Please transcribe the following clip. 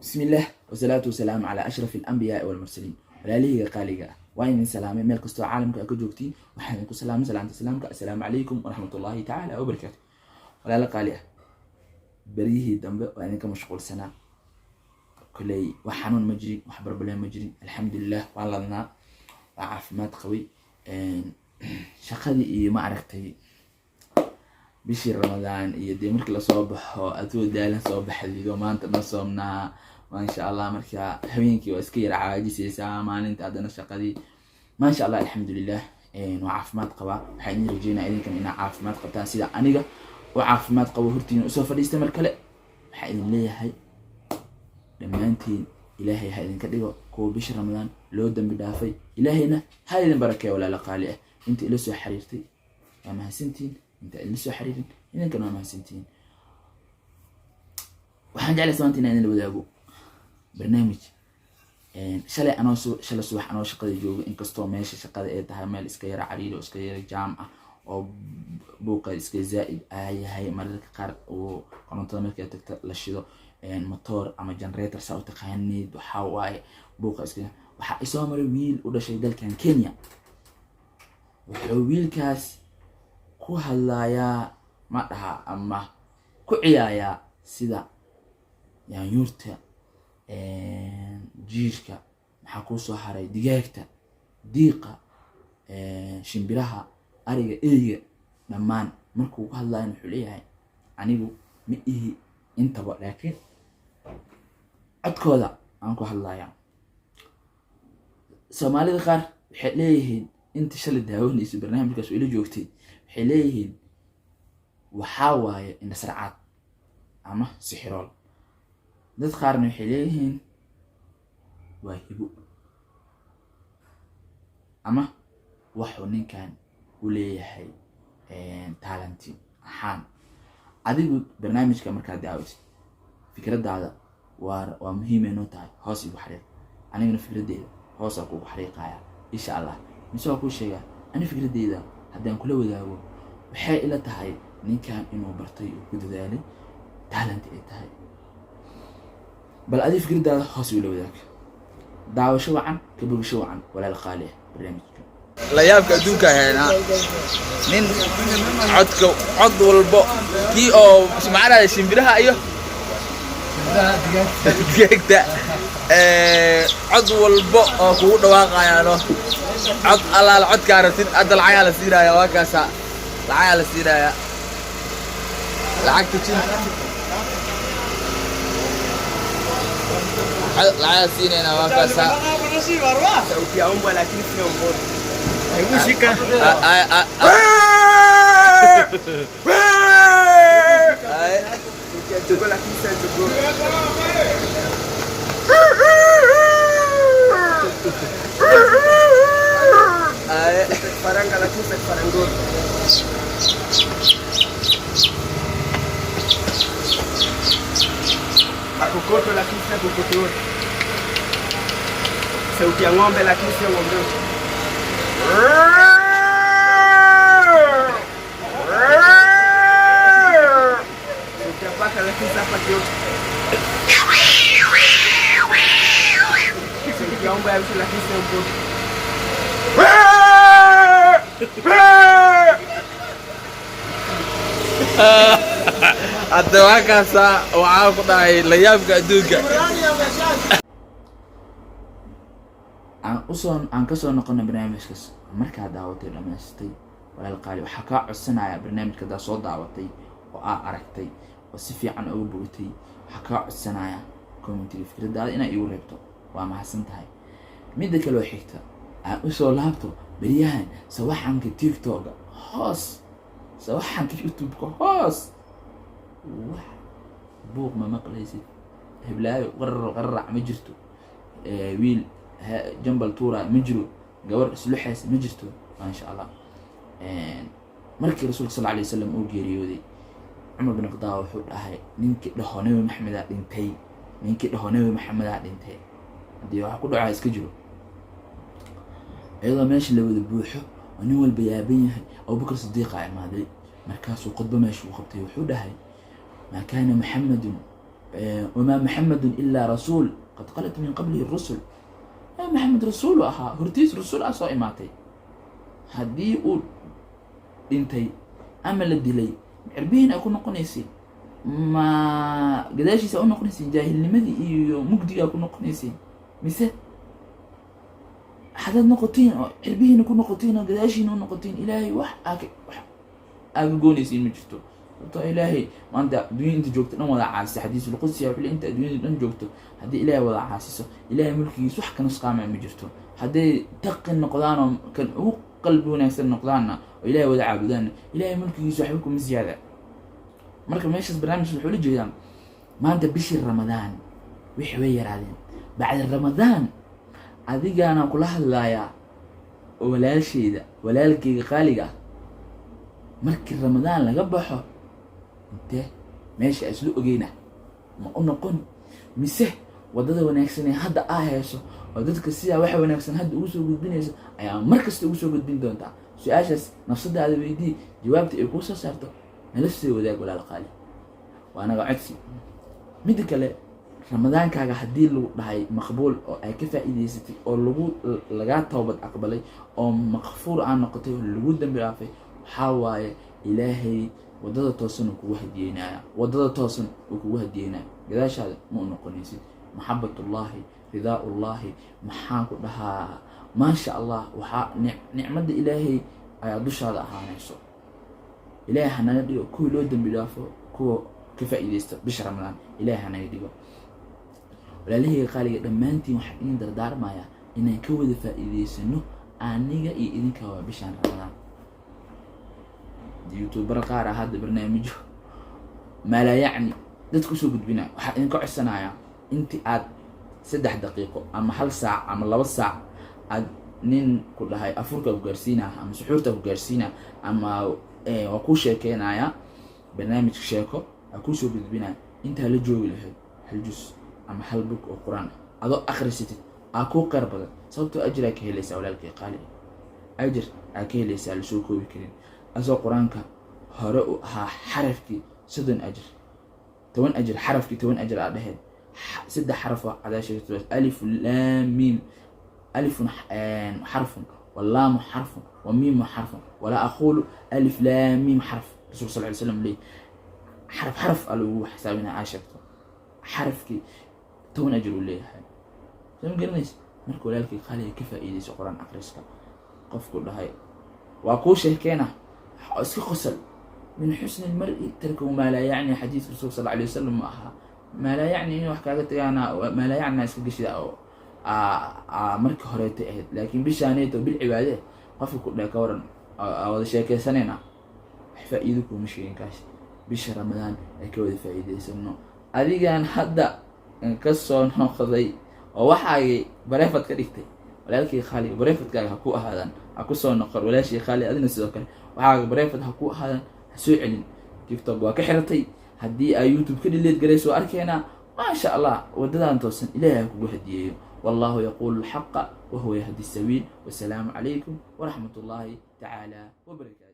بسم الله والصلاة والسلام على أشرف الأنبياء والمرسلين وعلى قالقة وين سلامي ملك استوى عالمك أكو جوكتي وحنكو سلام سلامك السلام عليكم ورحمة الله تعالى وبركاته ولا قالقة بريه دنب وأنا كمشغول سنة كلي وحنون مجري وحبر بلا مجري الحمد لله والله وعافمات قوي شقدي ما عرفتي bishii Ramadaan iyo dee markii la soo baxo adoo daalan soo baxdido maanta ma soomnaa ma sha Allah marka habeenkii waa iska yar caajisaysaa maalinta adana shaqadii ma sha Allah alxamdulillah waa caafimaad qaba waxaan rajeynayaa idinkan inaa caafimaad qabtaan sida aniga oo caafimaad qabo hortiina u soo fadhiistay mar kale waxaan idin leeyahay dhamaantiin ilaahay ha idinka dhigo kuwa bishii Ramadaan loo dambi dhaafay ilaahayna ha idin barakeeyo walaal qaali ah inta ila soo xiriirtay waa mahadsantiin انت اللي سو حريرين إذا كانوا ما سنتين وحاجة على سوانتين أنا اللي بدأقو برنامج شلا صباح أنا وشقة جو إن كستو ماشي شقة إيه تهمل إسكير عريض وإسكير جامعة أو بوقة إسكير زائد هاي مرة كار وقانون تمر كده تلشيدو موتور أما جنريتر ساو تقهنيد وحواي بوقة إسكير وحقيسو مرة ويل وده شيء دل كان كينيا وحويل كاس ku hadlaaya ma dhaha ama ku ciyaaya sida yaanyuurta jiirka maxaa ku soo haray digaagta diiqa shimbiraha ariga eeyga dhamaan markuu ku hadlaayo wuxuu leeyahay anigu ma ihi intaba laakiin codkooda aan ku hadlaaya Soomaalida qaar waxay leeyihiin inta shalay daawanayso barnaamijkaas ila joogtay حليهن وحاواي إن سرعات أما سحرول دد قارن حليهن واهبو أما وحونين كان وليه هاي تالنتي أحان عديد برنامج كمركز دعوتي فكرة دعوة ومهمة نوتاي هاسي بحريق أنا من فكرة دي هاسي أكو بحريق هاي إن شاء الله مسوا أكو شيء أنا فكرة دي ده haddaan kula wadaago waxay ila tahay ninkan inuu bartay oo ku dadaalay talent ay tahay bal adii fikradaada hoos ula wadaag daawasho wacan ka bogsho wacan walaal qaali barnaamijka la yaabka adduunka hayna nin cod walbo kii oo ismaarada shimbiraha iyo digaagta cod walbo oo kugu dhawaaqayaan عد الله العد كارتين أدى العيال السيرة يا وكاسا العيال السيرة يا العقد تشين العيال السيرة يا وكاسا سوكي أم ولكن في يوم بود وشيكا تقول لك تقول Faranga la kisa farangor Akokoto la kisa kokoto sauti ya ng'ombe la kisa ng'ombe sauti ya paka la kisa pakio sauti ya ng'ombe la kisa ng'ombe hadda waxaasa waxaa ku dhahay la yaabka adduunka aan ka soo noqono barnaamijkaas markaa daawatay dhamaystay walaal qaali waxaa kaa codsanaya barnaamijka daa soo daawatay oo aa aragtay oo si fiican ugu bogatay waxaa kaa codsanaya commentiga fikradaada inaa igu reebto waa mahadsan tahay midda kale oo xigta aan u soo laabto بريان سواحن كتيك توك هاس سواحن كيوتيوب هاس بوق ما مقليسي هبلاي غرع مجرتو ويل جنب الطورة مجرو جور سلوحس مجرتو ما شاء الله مركي رسول صلى الله عليه وسلم أو جيريودي عمر بن الخطاب وحول أهي نينك دهوني محمد دينتي نينك دهوني محمد دينتي دي واحد كله عايز كجرو أيضا ماشي لو ذبوحه ونو البيابين أو بكر صديق عمادي مركز وقطب ماشي وخبطي وحودة هاي ما كان محمد wamaa maxamedun ilaa rasuul qad qalat min qablihi rusul. maxamed rasuulu ahaa, hortiis rasuul ah soo imaatay. haddii uu dhintay ama la dilay cirbihiin ay ku noqonaysay, ma gadaashiisa u noqonaysay jaahilnimadii iyo mugdigaa ku noqonaysay, mise hadaad noqotiin oo cirbihiina ku noqotiin oo gadaashiina u noqotiin ilaahay wax aaga goonaysiin ma jirto. sababtoo ilaahay maanta adduunya inta joogto dhan wada caasisa. xadiisul qudsiya wuxuu inta adduunyada dhan joogto haddii ilaahay wada caasiso, ilaahay mulkigiisa wax ka nusqaamaya ma jirto. hadday taqi noqdaan oo kan ugu qalbi wanaagsan noqdaanna oo ilaahay wada caabudaanna, ilaahay mulkigiisa waxba kuma siyaada. marka meeshaas barnaamij wuxuu la jeedaa maanta bishii ramadaan wixii way yaraadeen. bacda ramadaan adigaana kula hadlayaa oo walaalkayga qaaliga ah, markii ramadaan laga baxo intee meesha isla ogeyna ma u noqon, mise wadada wanaagsan ee hadda aa hayso oo dadka sidaa waxa wanaagsan hadda ugu soo gudbinayso ayaa mar kasta ugu soo gudbin doontaa. su-aashaas nafsadaada weydii, jawaabta ay kuu soo saarto nala sii wadaag walaal qaali, waa naga codsi. midda kale, ramadaankaaga haddii lagu dhahay maqbuul oo ay ka faa'iidaysatay oo lagaa toobad aqbalay oo maqfuur aan noqotay oo lagu dambi dhaafay, waxaa waaye ilaahay wadada toosan uu kugu hadiyeynaya, gadaashaada ma u noqonaysid. maxabatullaahi, ridaaءullaahi, maxaan ku dhahaa, maasha allah, waxaa nicmada ilaahay ayaa dushaada ahaanayso. ilaahay hanaga dhigo kuwii loo dambi dhaafo, kuwa ka faa'iidaysta bisha ramadaan, ilaahay hanaga dhigo. walaalahayga qaaliga dhammaantiin waxaan idin dardaarmayaa inaan ka wada faa'iidaysano aniga iyo idinka waa bishaan ramadaan. youtuber qaar ah hadda barnaamijyo mala yacni dadku soo gudbinaya, waxaan idinka codsanayaa intii aad 3 daqiiqo ama 1 saac ama 2 saac aad nin ku dhahay afurka ku gaarsiinaa ama suxuurta ku gaarsiinaa ama waa ku sheekeynaya barnaamijka sheeko aa ku soo gudbinaya, intaa la joogi lahayd hal juz ama hal bug oo quraan adoo akhrisatid aa ku qeyr badan. sababtoo ajir ka helaysaa walaalkay qaali, ajir aa ka helaysaa la soo koobi karin. asoo quraanka hore u ahaa xarafkii 7 ajir 10 ajir, xarafkii 10 ajir aa dhahayd 3 xaraf oo cadaashay alif laam mim. alif xarf واللام حرف وميم حرف ولا أقول ألف لام ميم حرف. الرسول صلى الله عليه وسلم ليه حرف قالوا حسابنا عاشرته حرف كي تون أجروا ليه زي ما قلنا مركو لالك خالي كيف إيدي سقران أقرسك قف كل هاي وأقول كينا اسكي خسل من حسن المرء تركه ما لا يعني. حديث الرسول صلى الله عليه وسلم ما لا يعني إنه حكاية أنا ما لا يعني اسكي قشي أو markii horeeta ahayd, laakiin bishaaneeto bil cibaade qofka ku dhahay ka waran wada sheekaysanayna wax faa'iido kuma sheegin kaas. bisha ramadaan ay ka wada faa'iidaysano. adigaan hadda ka soo noqday oo waxaagay bareefad ka dhigtay, walaalkii Khalid bareefadkaaga ha ku ahaadaan, ha ku soo noqon. walaashii Khalid adina sidoo kale waxaaga bareefad ha ku ahaadaan, ha soo celin. TikTok waa ka xiratay, haddii ay YouTube ka dhileed garayso arkeena ما شاء الله وددان توسن إلهي كوجه هديه. والله يقول الحق وهو يهدي السبيل. والسلام عليكم ورحمة الله تعالى وبركاته.